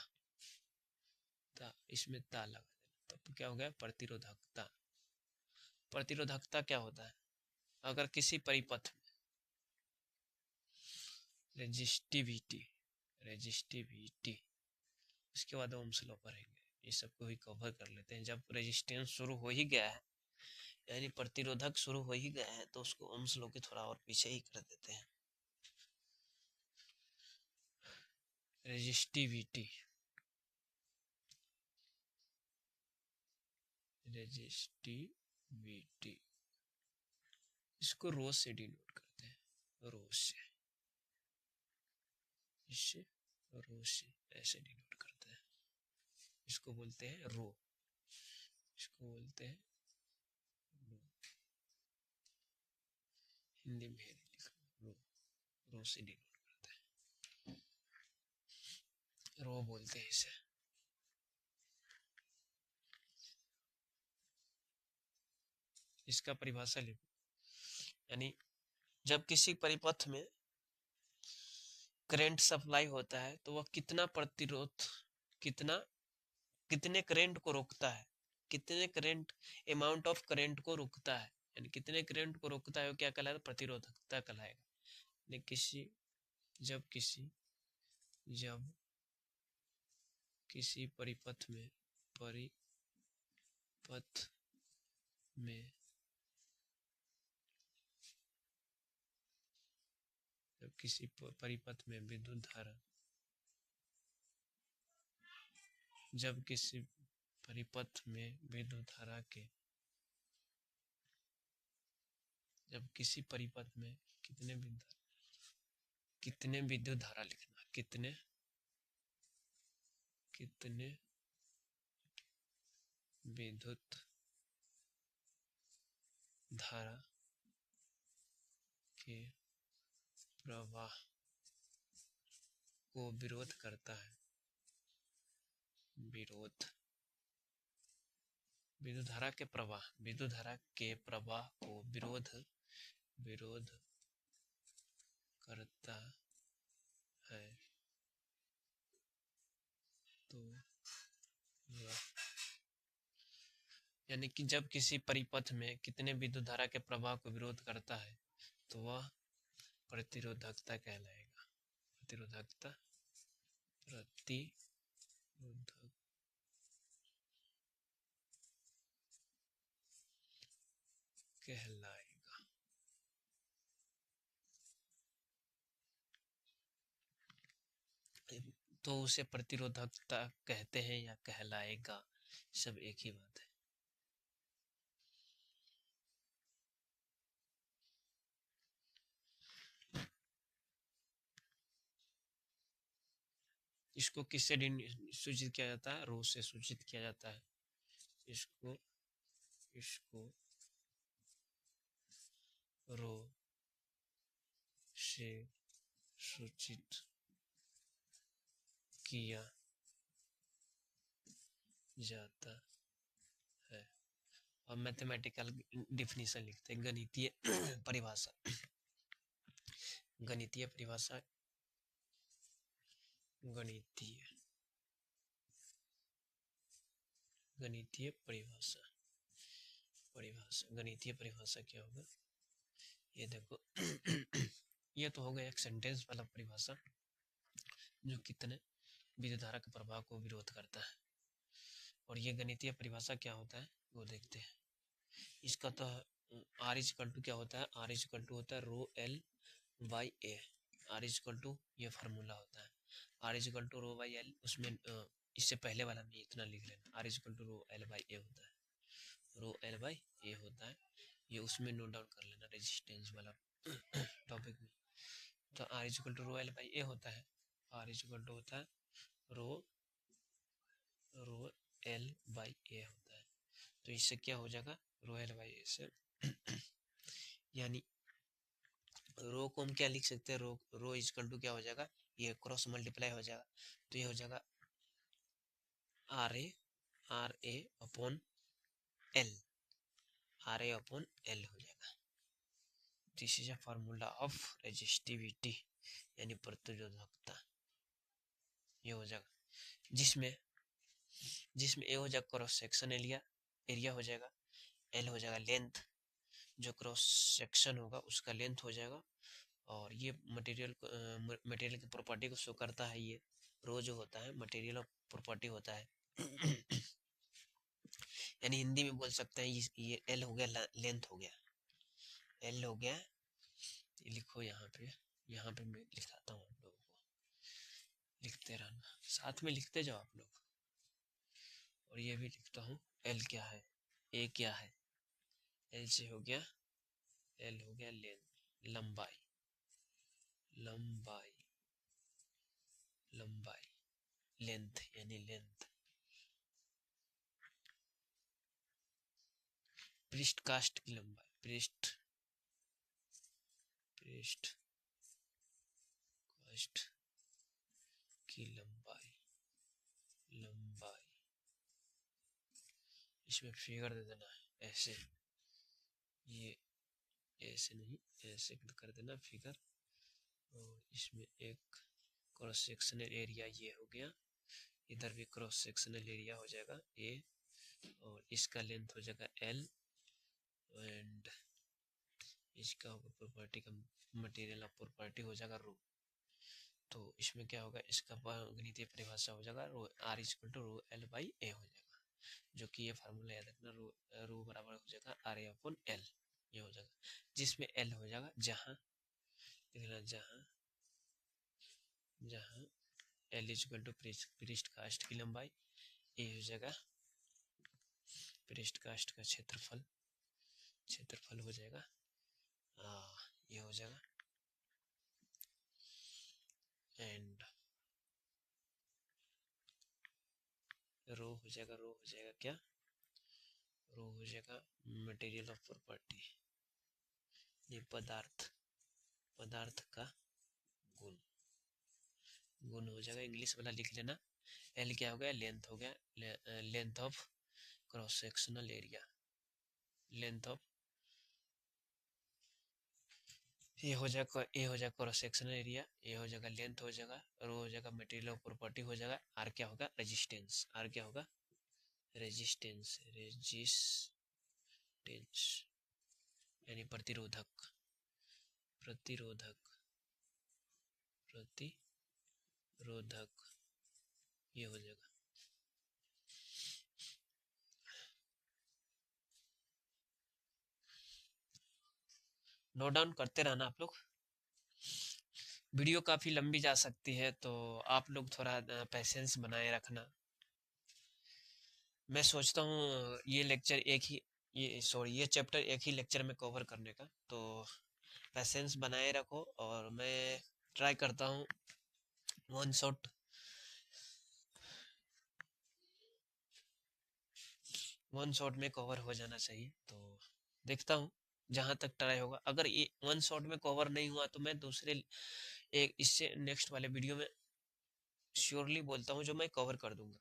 Speaker 1: इसमें ता लगा देना, तब क्या हो गया? प्रतिरोधकता। प्रतिरोधकता क्या होता है? अगर किसी परिपथ में रेजिस्टिविटी, उसके बाद ओम्स लॉ पढ़ेंगे, ये सबको ही कवर कर लेते हैं। जब रेजिस्टेंस शुरू हो ही गया है, यानी प्रतिरोधक शुरू हो ही गया है तो उसको ओम्स लॉ के थोड़ा और पीछे ही कर देते हैं। रेजिस्टिविटी, रेजिस्टिविटी इसको रो से डिनोट करते हैं, रो से, इससे रो से ऐसे डिनोट करते हैं। इसको बोलते हैं रो, इसको बोलते हैं रो। हिंदी में लिखा रो, रो से डिनोट करते हैं, रो बोलते हैं इसे। इसका परिभाषा लिखो, यानी जब किसी परिपथ में करंट सप्लाई होता है तो वह कितना प्रतिरोध, कितने करंट को रोकता है, कितने करंट, अमाउंट ऑफ करंट को रोकता है, यानी कितने करंट को रोकता है वो क्या कहलाएगा, प्रतिरोधकता कहलाएगा। जब किसी परिपथ में जब किसी परिपथ में विद्युत धारा, जब किसी परिपथ में विद्युत धारा के, जब किसी परिपथ में कितने विद्युत धारा लिखना, कितने विद्युत धारा के प्रवाह को विरोध करता है, विद्युत धारा के प्रवाह को विरोध करता है तो यानी कि जब किसी परिपथ में कितने विद्युत धारा के प्रवाह को विरोध करता है तो वह प्रतिरोधकता कहलाएगा, प्रतिरोधकता कहलाएगा। तो उसे प्रतिरोधकता कहते हैं या कहलाएगा, सब एक ही बात है। इसको किससे सूचित किया जाता है, रो से सूचित किया जाता है। इसको रो से सूचित किया जाता है। और मैथमेटिकल डिफिनीशन लिखते हैं, गणितीय परिभाषा, गणितीय परिभाषा, गणितीय परिभाषा क्या होगा, ये देखो ये तो हो गया एक सेंटेंस वाला परिभाषा जो कितने विद्युत धारा के प्रवाह को विरोध करता है। और ये गणितीय परिभाषा क्या होता है वो देखते हैं। इसका तो R इक्वल टू क्या होता है, R इक्वल टू होता है rho L by A। R equal to ये फार्मूला होता है, R equal to rho by L, उसमें इससे पहले वाला में इतना लिख लेना, R equal to rho L by A होता है, रो L बाई A होता है, ये उसमें नोट डाउन कर लेना रेजिस्टेंस वाला टॉपिक में। तो R equal to rho L by A होता है, R इक्वल टू होता है रो L बाई A होता है। तो इससे क्या हो जाएगा, रो L बाई A से यानी रो को हम क्या लिख सकते हैं, रो इक्वल टू क्या हो जाएगा, ये क्रॉस मल्टीप्लाई हो जाएगा तो ये हो जाएगा R A upon L, R A upon L हो जाएगा। This is a formula of resistivity यानी प्रतिरोधकता, ये हो जाएगा। जिसमें ए हो जाएगा क्रॉस सेक्शन एरिया हो जाएगा, एल हो जाएगा लेंथ, जो क्रॉस सेक्शन होगा उसका लेंथ हो जाएगा, और ये मटेरियल की प्रॉपर्टी को शो करता है। ये रो जो होता है मटेरियल ऑफ प्रॉपर्टी होता है यानी हिंदी में बोल सकते हैं ये एल हो गया, लेंथ हो गया, एल हो गया। ये लिखो यहाँ पे मैं लिखाता हूँ, आप लोगों को लिखते रहना, साथ में लिखते जाओ आप लोग। और ये भी लिखता हूँ, एल क्या है, ए क्या है, एल से हो गया, एल हो गया लंबाई, लंबाई, लंबाई, लेंथ यानी लेंथ। पृष्ठ काष्ठ की लंबाई, पृष्ठ काष्ठ की लंबाई, लंबाई। इसमें फिगर दे देना है ऐसे, ये ऐसे नहीं, ऐसे कर देना फिगर। और इसमें एक क्रॉस सेक्शनल एरिया ये हो गया, इधर भी क्रॉस सेक्शनल एरिया हो जाएगा ए, और इसका लेंथ हो जाएगा एल, एंड इसका होगा प्रॉपर्टी का, मटेरियल ऑफ प्रॉपर्टी हो जाएगा रो। तो इसमें क्या होगा, इसका गणितीय परिभाषा हो जाएगा rho R equal to rho L by A हो जाएगा, जो कि ये फार्मूला याद रखना, रो बराबर हो जाएगा आर ए अपॉन एल, ये हो जाएगा, जिसमें एल हो जाएगा जहां देखना, जहां एल इक्वल टू पृष्ठ काष्ठ की लंबाई, ए हो जाएगा पृष्ठ काष्ठ का क्षेत्रफल, क्षेत्रफल हो जाएगा ये हो जाएगा, एंड रो हो जाएगा, रो हो जाएगा क्या, रो हो जाएगा मटेरियल ऑफ प्रॉपर्टी, ये पदार्थ, पदार्थ का गुण, गुण हो जाएगा, इंग्लिश वाला लिख लेना। एल क्या हो गया, लेंथ हो गया, length of cross sectional area, length of, ये हो जाएगा, ए हो जाएगा क्रॉस सेक्शनल एरिया, ए हो जाएगा लेंथ हो जाएगा, रो हो जाएगा मटेरियल ऑफ प्रॉपर्टी हो जाएगा, आर क्या होगा, रेजिस्टेंस, आर क्या होगा, रेजिस्टेंस, रेजिस्टेंस यानी प्रतिरोधक, प्रतिरोधक, प्रतिरोधक, ये हो जाएगा। नोट डाउन करते रहना आप लोग, वीडियो काफी लंबी जा सकती है, तो आप लोग थोड़ा पेशेंस बनाए रखना। मैं सोचता हूँ ये लेक्चर एक ही, ये चैप्टर एक ही लेक्चर में कवर करने का, तो पेशेंस बनाए रखो, और मैं ट्राई करता हूँ वन शॉट में कवर हो जाना चाहिए, तो देखता हूँ जहां तक ट्राई होगा। अगर ये वन शॉट में कवर नहीं हुआ तो मैं दूसरे एक इससे नेक्स्ट वाले वीडियो में श्योरली बोलता हूँ जो मैं कवर कर दूंगा।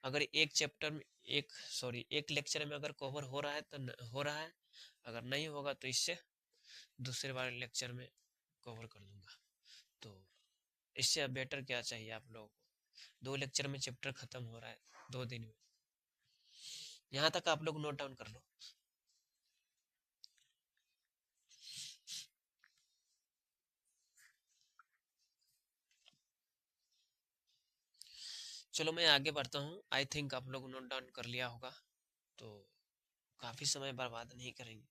Speaker 1: अगर एक चैप्टर में एक लेक्चर में अगर कवर हो रहा है तो हो रहा है, अगर नहीं होगा तो इससे दूसरे वाले लेक्चर में कवर कर दूंगा। तो इससे अब बेटर क्या चाहिए आप लोगों को, 2 लेक्चर में चैप्टर खत्म हो रहा है 2 दिन में। यहाँ तक आप लोग नोट डाउन कर लो। चलो मैं आगे बढ़ता हूँ, आई थिंक आप लोग नोट डाउन कर लिया होगा, तो काफी समय बर्बाद नहीं करेंगे।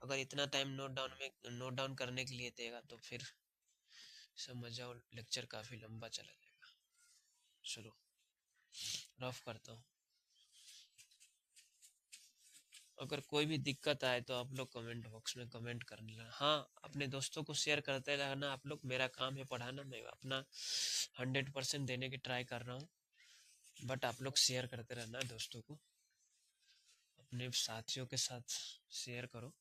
Speaker 1: अगर इतना टाइम नोट डाउन करने के लिए देगा तो फिर समझ जाओ लेक्चर काफी लंबा चला जाएगा। चलो रफ करता हूँ, अगर कोई भी दिक्कत आए तो आप लोग कमेंट बॉक्स में कमेंट कर लेना। हाँ, अपने दोस्तों को शेयर करते रहना आप लोग, मेरा काम है पढ़ाना, मैं अपना 100% देने की ट्राई कर रहा हूँ, बट आप लोग शेयर करते रहना दोस्तों को, अपने साथियों के साथ शेयर करो,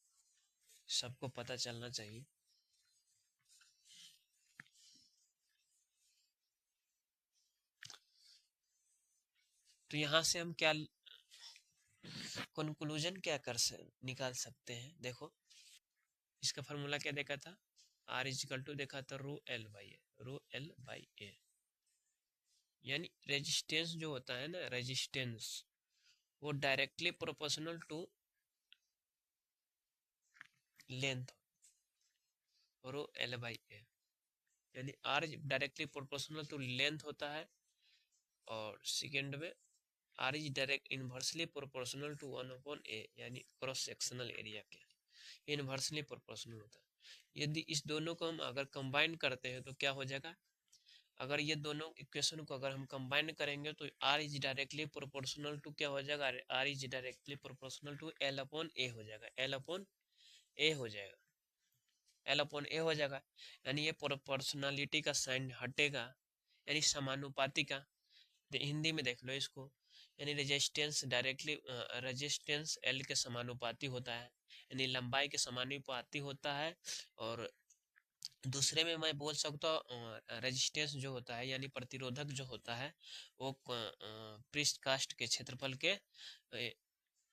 Speaker 1: सबको पता चलना चाहिए। तो यहाँ से हम क्या कंक्लूजन क्या निकाल सकते हैं, देखो इसका फॉर्मूला क्या देखा था, आर इजिकल टू देखा था rho L by A, rho L by A, यानी रेजिस्टेंस जो होता है ना, रेजिस्टेंस वो directly proportional to length, rho L by A, यानी R directly proportional to length होता है, और सेकेंड में R is direct inversely proportional to 1/a, यानी क्रॉस सेक्शनल एरिया के इनवर्सली प्रोपोर्शनल होता है। यदि इस दोनों को हम अगर कंबाइन करते हैं तो क्या हो जाएगा, अगर ये दोनों इक्वेशन को अगर हम कंबाइन करेंगे तो R is directly proportional to क्या हो जाएगा, R is directly proportional to L upon A हो जाएगा, एल अपॉन ए हो जाएगा, एल अपॉन ए हो जाएगा। यानी ये प्रोपोर्शनलिटी का साइन हटेगा, यानी समानुपाती का। हिंदी में देख लो इसको, यानी रेजिस्टेंस डायरेक्टली रेजिस्टेंस एल के समानुपाती होता है, यानी लंबाई के समानुपाती होता है। और दूसरे में मैं बोल सकता हूँ रेजिस्टेंस जो होता है यानी प्रतिरोधक जो होता है वो पृष्ठ काष्ठ के क्षेत्रफल के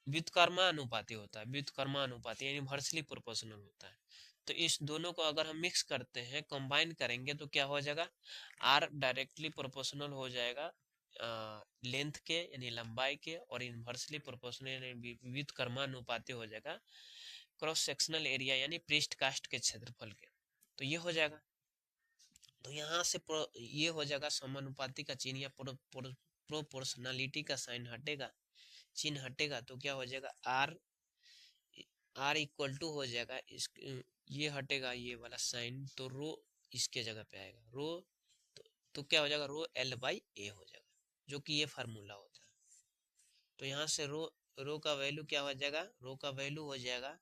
Speaker 1: व्युत्क्रमानुपाती होता है, व्युत्क्रमानुपाती यानी इनवर्सली प्रोपोर्शनल होता है। तो इस दोनों को अगर हम मिक्स करते हैं, कंबाइन करेंगे तो क्या हो जाएगा, आर डायरेक्टली प्रोपोर्शनल हो जाएगा लेंथ के यानी लंबाई के, और इनवर्सली प्रोपोर्शनल यानी व्युत्क्रमानुपाती हो जाएगा क्रॉस सेक्शनल एरिया यानी पृष्ठ काष्ठ के क्षेत्रफल के। तो ये हो जाएगा, तो यहाँ से ये हो जाएगा समानुपाती का चिन्ह या प्रोपोर्शनलिटी का साइन हटेगा, चिन्ह हटेगा, तो क्या हो जाएगा आर, आर इक्वल टू हो जाएगा इस, ये हटेगा ये वाला साइन, तो रो इसके जगह पे आएगा रो, तो क्या हो जाएगा रो एल बाई ए हो जाएगा, जो कि ये फार्मूला होता है। तो यहाँ से रो का वैल्यू क्या हो जाएगा, रो का वैल्यू हो जाएगा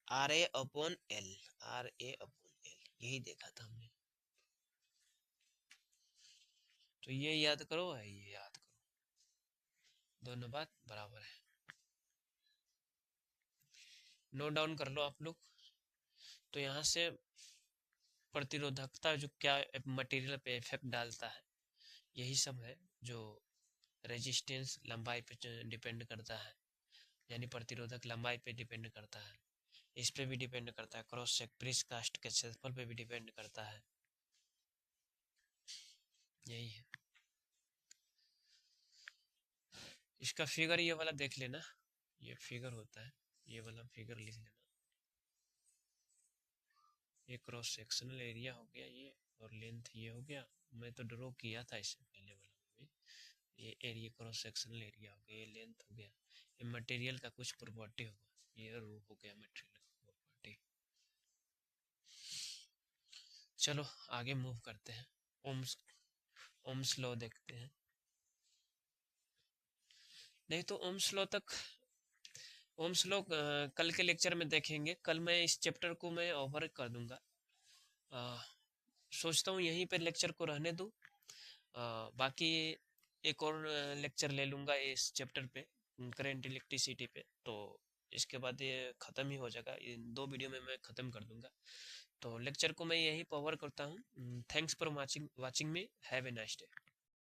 Speaker 1: R A upon L, R A upon L, यही देखा था हमने। तो ये याद करो है, ये याद करो, दोनों बात बराबर है, नोट डाउन कर लो आप लोग। तो यहाँ से प्रतिरोधकता जो क्या मटेरियल पे इफेक्ट डालता है, यही सब है जो रेजिस्टेंस लंबाई पे डिपेंड करता है, यानी प्रतिरोधक लंबाई पे डिपेंड करता है, इस पे भी डिपेंड करता है, क्रॉस सेक्शन कास्ट के क्षेत्रफल पे भी डिपेंड करता है, यही है। इसका फिगर ये वाला देख लेना, ये फिगर होता है, ये वाला फिगर लिख लेना, ये क्रॉस सेक्शनल एरिया हो गया ये, और लेंथ ये हो गया, मैं तो ड्रॉ किया था इससे पहले वाला में, ये एरिया क्रॉस सेक्शनल एरिया हो गया, ये लेंथ हो गया, ये मटेरियल का कुछ प्रॉपर्टी होगा, ये रो हो गया मटेरियल का प्रॉपर्टी। चलो आगे मूव करते हैं, ओम्स ओम्स लॉ देखते हैं। नहीं तो ओम्स लॉ तक, ओम्स लॉ कल के लेक्चर में देखेंगे, कल मैं इस चैप्टर को मैं ओवर कर दूंगा, सोचता हूँ यहीं पर लेक्चर को रहने दूँ, बाकी एक और लेक्चर ले लूँगा इस चैप्टर पे, करंट इलेक्ट्रिसिटी पे, तो इसके बाद ये ख़त्म ही हो जाएगा, इन 2 वीडियो में मैं ख़त्म कर दूंगा। तो लेक्चर को मैं यहीं कवर करता हूँ। Thanks for watching me, have a nice day.